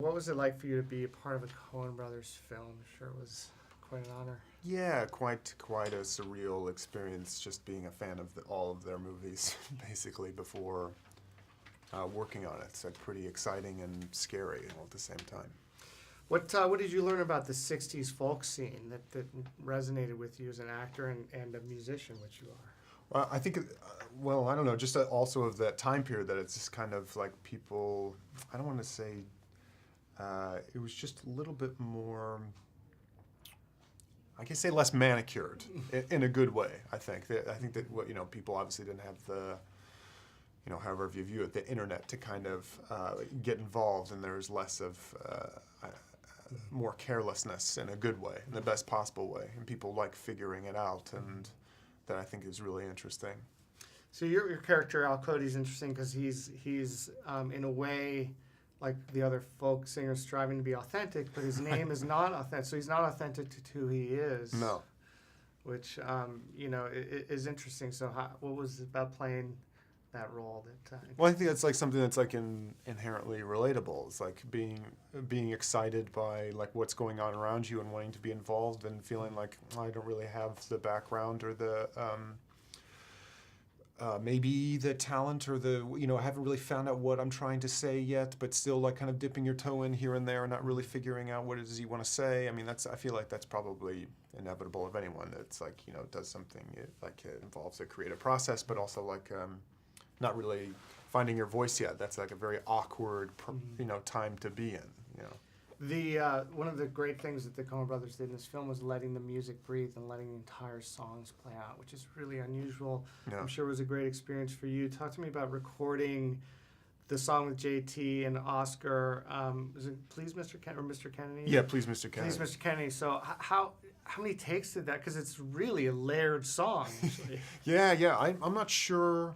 What was it like for you to be a part of a Coen Brothers film? I'm sure it was quite an honor. Yeah, quite a surreal experience just being a fan of all of their movies, basically, before working on it. It's like pretty exciting and scary all at the same time. What did you learn about the '60s folk scene that resonated with you as an actor and a musician, which you are? Well, I think, well, I don't know, just also of that time period that it's just kind of like people, I don't want to say, it was just a little bit more, I can say less manicured in a good way, I think. I think that, people obviously didn't have the, however you view it, the internet to kind of get involved, and there's less of more carelessness in a good way, in the best possible way, and people like figuring it out, and that I think is really interesting. So your character Al Cody's interesting because he's in a way like the other folk singers striving to be authentic, but his name is not authentic. So he's not authentic to who he is. No. Which is interesting. So what was it about playing that role? Well, I think that's like something that's like inherently relatable. It's like being excited by like what's going on around you and wanting to be involved and feeling like I don't really have the background or the maybe the talent or the I haven't really found out what I'm trying to say yet, but still like kind of dipping your toe in here and there and not really figuring out what it is you want to say. I mean, I feel like that's probably inevitable of anyone that's like does something it involves a creative process, but also like not really finding your voice yet. That's like a very awkward time to be in. The one of the great things that the Coen Brothers did in this film was letting the music breathe and letting the entire songs play out, which is really unusual. Yeah. I'm sure it was a great experience for you. Talk to me about recording the song with JT and Oscar. Was it Please Mr. Kennedy? Yeah, Please Mr. Kennedy. Please Mr. Kennedy. So how many takes did that? Because it's really a layered song. Actually. Yeah. I'm not sure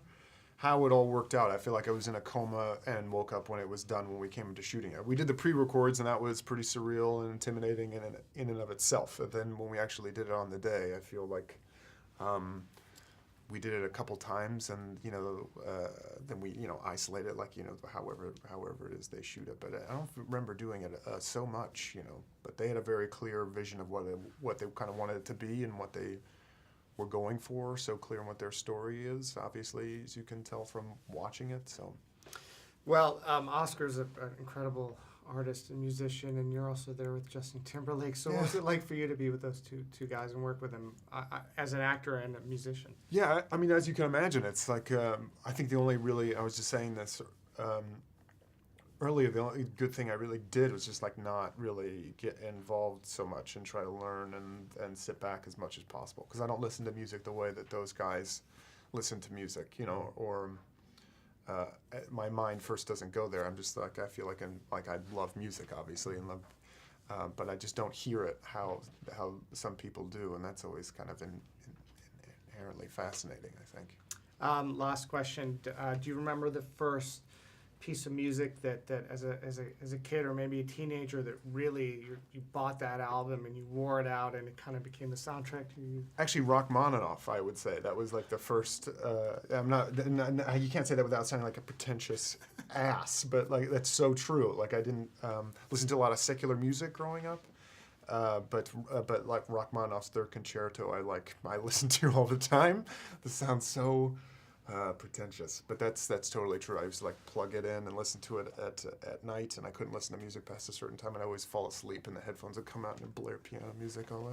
how it all worked out. I feel like I was in a coma and woke up when it was done when we came into shooting it. We did the pre-records and that was pretty surreal and intimidating in and of itself. But then when we actually did it on the day, I feel like we did it a couple times and then we isolate it like however it is they shoot it. But I don't remember doing it so much, But they had a very clear vision of what they kind of wanted it to be and what they were going for, so clear on what their story is, obviously, as you can tell from watching it. So, well, Oscar's an incredible artist and musician, and you're also there with Justin Timberlake. So, what was it like for you to be with those two guys and work with them as an actor and a musician? Yeah, I mean, as you can imagine, it's like I think the only really I was just saying this earlier. The only good thing I really did was just like not really get involved so much and try to learn and sit back as much as possible, because I don't listen to music the way that those guys listen to music, or my mind first doesn't go there. I'm just like I feel like I love music obviously and love, but I just don't hear it how some people do, and that's always kind of inherently fascinating, I think. Last question: do you remember the first piece of music that as a kid or maybe a teenager that really you bought that album and you wore it out and it kind of became the soundtrack to you? Actually, Rachmaninoff, I would say. That was like the first. You can't say that without sounding like a pretentious ass, but like that's so true. Like I didn't listen to a lot of secular music growing up, but like Rachmaninoff's Third Concerto, I listen to all the time. This sounds so pretentious, but that's totally true. I used to like plug it in and listen to it at night, and I couldn't listen to music past a certain time, and I always fall asleep, and the headphones would come out and blare piano music all